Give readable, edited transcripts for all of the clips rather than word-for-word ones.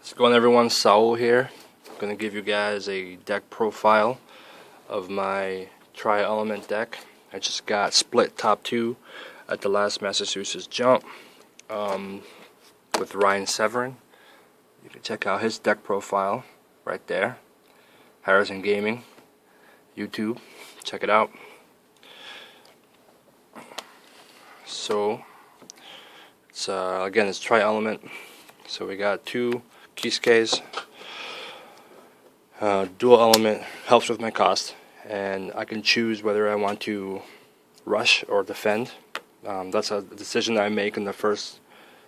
What's going on, everyone? Saul here. I'm going to give you guys a deck profile of my tri-element deck. I just got split top 2 at the last Massachusetts jump with Ryan Severin. You can check out his deck profile right there. Harrison Gaming, YouTube. Check it out. So, it's again, it's tri-element. So we got 2 Kisuke's. Dual element helps with my cost, and I can choose whether I want to rush or defend. That's a decision that I make in the first,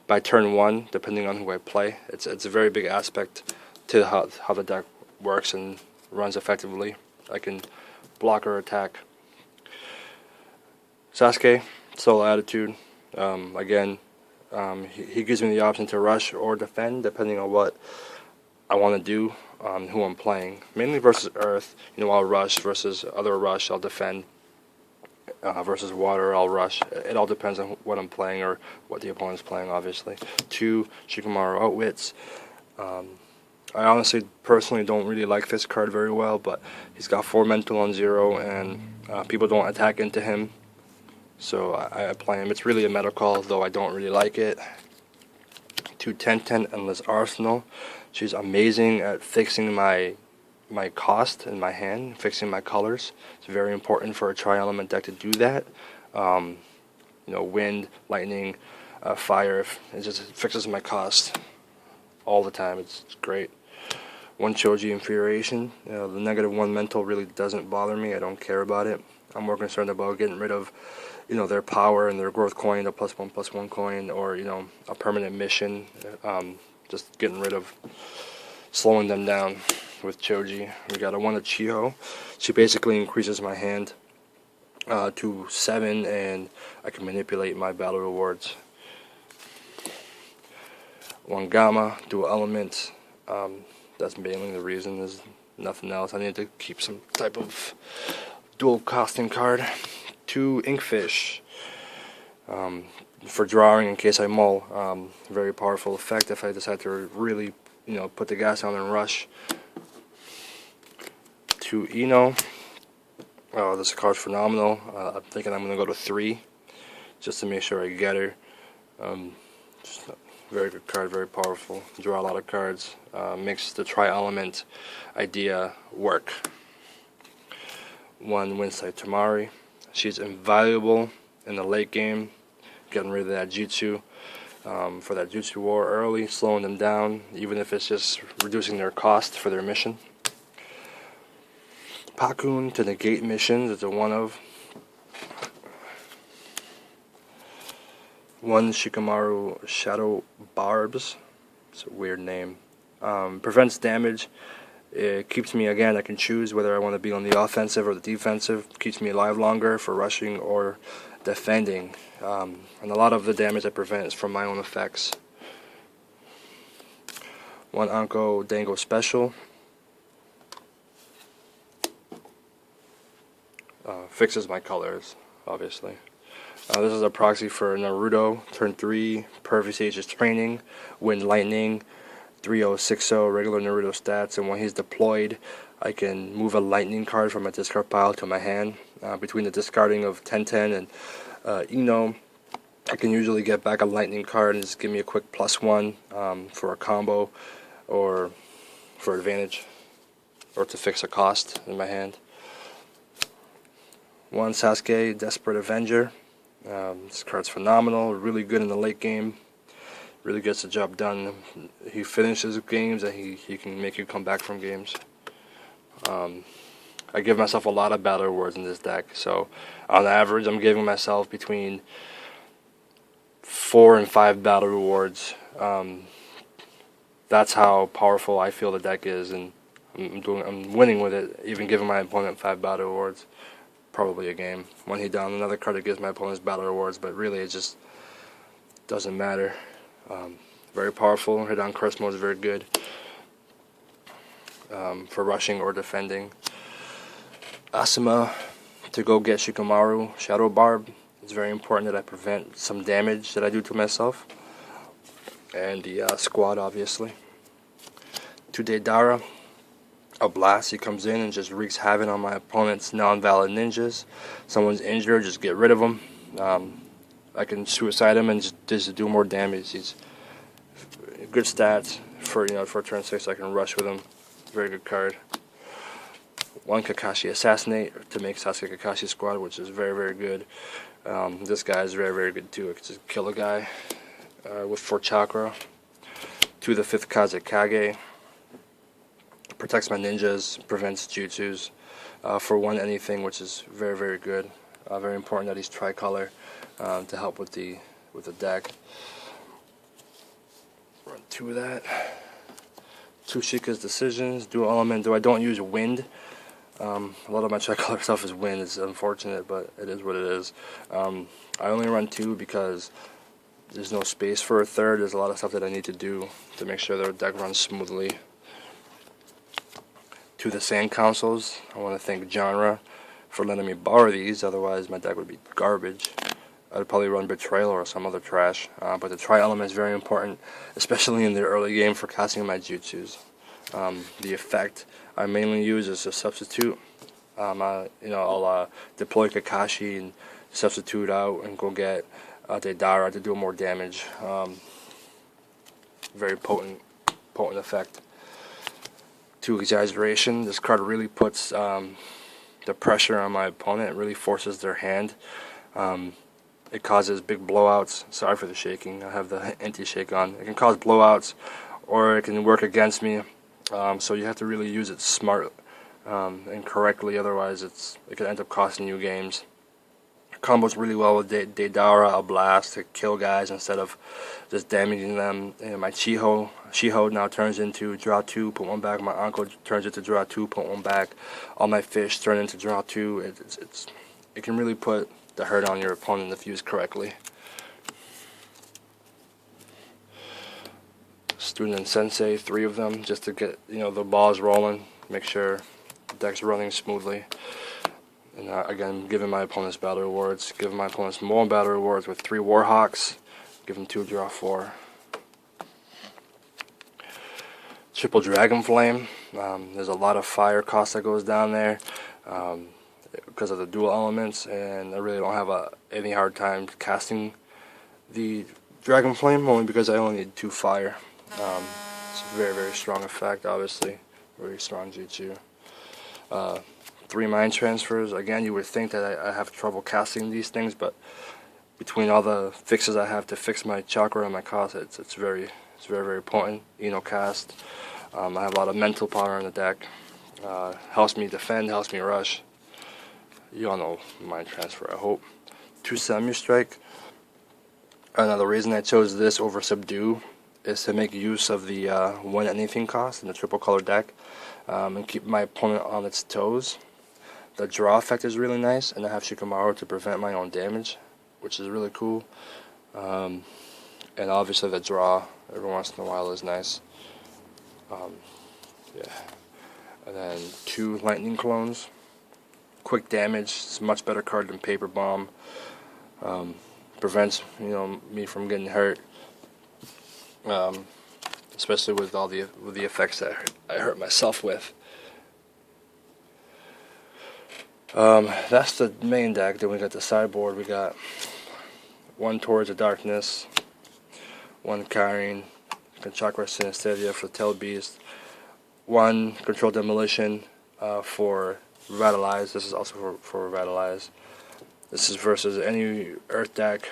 by turn 1, depending on who I play. It's a very big aspect to how the deck works and runs effectively. I can block or attack. Sasuke, Soul Attitude. Again, he gives me the option to rush or defend depending on what I want to do, who I'm playing. Mainly versus Earth, I'll rush. Versus other rush, I'll defend. Versus water, I'll rush. It all depends on what I'm playing or what the opponent's playing, obviously. 2 Shikamaru Outwits. I honestly, personally don't really like this card very well, but he's got 4 mental on 0, and people don't attack into him. So I play him. It's really a meta call, though I don't really like it. 2 10-10 Endless Arsenal. She's amazing at fixing my cost in my hand, fixing my colors. It's very important for a tri-element deck to do that. Wind, lightning, fire. It just fixes my cost all the time. It's great. 1 Choji Infuriation. The -1 mental really doesn't bother me. I don't care about it. I'm more concerned about getting rid of their power and their growth coin, the +1/+1 coin, or a permanent mission. Just getting rid of, slowing them down with Choji. We got a 1 Chiho. She basically increases my hand to 7, and I can manipulate my battle rewards. 1 Gamma, dual element. That's mainly the reason. There's nothing else. I need to keep some type of dual costing card. 2 Inkfish. For drawing in case I mull. Very powerful effect if I decide to really, put the gas on and rush. 2 Ino. This card's phenomenal. I'm thinking I'm going to go to 3 just to make sure I get her. Very good card, very powerful. Draw a lot of cards. Makes the tri-element idea work. 1 Winside Tamari. She's invaluable in the late game, getting rid of that jutsu for that jutsu war early, slowing them down, even if it's just reducing their cost for their mission. Pakun to negate missions. It's a 1 of. 1 Shikamaru Shadow Barbs. It's a weird name. Prevents damage. It keeps me, again, I can choose whether I want to be on the offensive or the defensive. Keeps me alive longer for rushing or defending. And a lot of the damage I prevent is from my own effects. 1 Anko Dango Special. Fixes my colors, obviously. This is a proxy for Naruto. Turn 3, Perfect Sage's Training. Wind Lightning. 3060 regular Naruto stats, and when he's deployed, I can move a lightning card from my discard pile to my hand. Between the discarding of 10-10 and Ino, I can usually get back a lightning card and just give me a quick +1 for a combo or for advantage or to fix a cost in my hand. 1 Sasuke Desperate Avenger. This card's phenomenal, really good in the late game. Really gets the job done. He finishes games and he can make you come back from games. I give myself a lot of battle rewards in this deck, so on average I'm giving myself between 4 and 5 battle rewards. That's how powerful I feel the deck is, and I'm winning with it, even giving my opponent 5 battle rewards. Probably a game. When he down, another card that gives my opponents battle rewards, but really it just doesn't matter. Very powerful. Hit on curse mode is very good for rushing or defending. Asuma to go get Shikamaru Shadow Barb. It's very important that I prevent some damage that I do to myself. And the squad, obviously. 2 Deidara, a blast. He comes in and just wreaks havoc on my opponent's non-valid ninjas. Someone's injured, just get rid of them. I can suicide him and just do more damage. He's good stats for for turn 6. I can rush with him. Very good card. 1 Kakashi Assassinate to make Sasuke Kakashi squad, which is very, very good. This guy is very, very good too. It can just kill a guy with 4 chakra. 2 the 5th Kazekage. Protects my ninjas, prevents jutsus. For 1 anything, which is very, very good. Very important that he's tricolor to help with the deck. Run 2 of that. 2 Sheikah's Decisions. Dual element. Though I don't use wind. A lot of my tricolor stuff is wind. It's unfortunate, but it is what it is. I only run 2 because there's no space for a third. There's a lot of stuff that I need to do to make sure the deck runs smoothly. 2 the Sand Councils. I want to thank Genre for letting me borrow these. Otherwise, my deck would be garbage. I'd probably run Betrayal or some other trash. But the Tri element is very important, especially in the early game for casting my jutsus. The effect I mainly use as a substitute. I'll deploy Kakashi and substitute out and go get Deidara to do more damage. Very potent effect. 2 Exaggeration. This card really puts the pressure on my opponent. It really forces their hand. It causes big blowouts. Sorry for the shaking. I have the anti-shake on. It can cause blowouts, or it can work against me. So you have to really use it smart and correctly. Otherwise, it could end up costing you games. Combos really well with Deidara, a blast to kill guys instead of just damaging them. And my Shiho now turns into draw 2, put 1 back. My Anko turns into draw 2, put 1 back. All my fish turn into draw 2. It can really put the hurt on your opponent if used correctly. Student and Sensei, 3 of them, just to get the balls rolling, make sure the deck's running smoothly. And again, giving my opponents battle rewards, giving my opponents more battle rewards with 3 Warhawks, give them 2 draw 4. Triple Dragon Flame. There's a lot of fire cost that goes down there because of the dual elements, and I really don't have any hard time casting the Dragon Flame, only because I only need 2 fire. It's a very, very strong effect, obviously. Very strong jutsu. 3 Mind Transfers. Again, you would think that I have trouble casting these things, but between all the fixes I have to fix my chakra and my cost, it's very, very potent. Cast. I have a lot of mental power in the deck. Helps me defend, helps me rush. You all know Mind Transfer, I hope. 2 Samurai Strike. Now the reason I chose this over Subdue is to make use of the 1 anything cost in the triple color deck and keep my opponent on its toes. The draw effect is really nice, and I have Shikamaru to prevent my own damage, which is really cool. And obviously the draw every once in a while is nice. Yeah. And then 2 Lightning Clones. Quick damage. It's a much better card than Paper Bomb. Prevents me from getting hurt. Especially with all the effects that I hurt myself with. That's the main deck. Then we got the sideboard. We got 1 Towards the Darkness, 1 Karin, Chakra Synesthesia for Tail Beast, 1 Control Demolition for Revitalize. This is also for Revitalize. This is versus any Earth deck.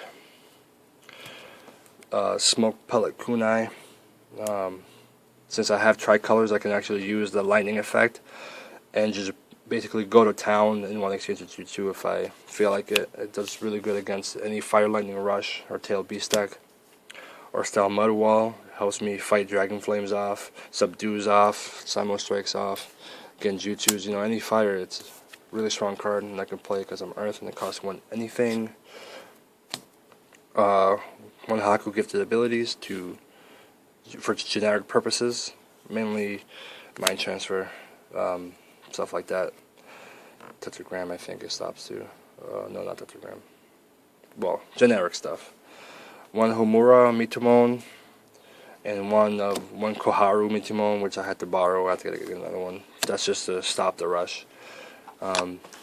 Smoke Pellet Kunai. Since I have tricolors, I can actually use the lightning effect and just basically go to town in 1 exchange of Jutsu if I feel like it. It does really good against any Fire Lightning Rush or Tail Beast deck. Or Style Mud Wall. Helps me fight Dragon Flames off, Subdues off, Simo Strikes off, Genjutsus, any fire. It's a really strong card, and I can play it because I'm Earth and it costs 1 anything. 1 Haku Gifted Abilities for generic purposes, mainly Mind Transfer, stuff like that. Tetragram, I think it stops too. No, not Tetragram. Well, generic stuff. 1 Homura Mitomon, and one Koharu Mitimon, which I had to borrow. I have to get another one. That's just to stop the rush.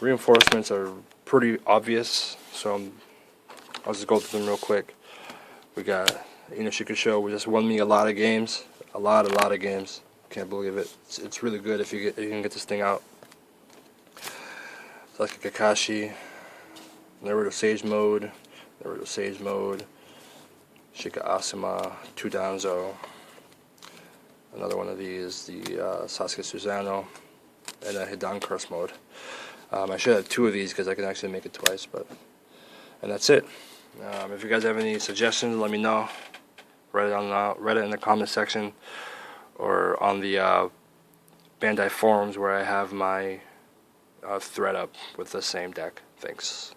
Reinforcements are pretty obvious, so I'll just go through them real quick. We got Inoshika, which just won me a lot of games. A lot of games. Can't believe it. It's really good if you can get this thing out. It's like a Kakashi, Naruto Sage Mode, Shika Asuma, 2 Danzo. Another one of these, the Sasuke Susanoo, and a Hidan Curse Mode. I should have 2 of these because I can actually make it twice, and that's it. If you guys have any suggestions, let me know. Write it in the comment section, or on the Bandai forums where I have my thread up with the same deck. Thanks.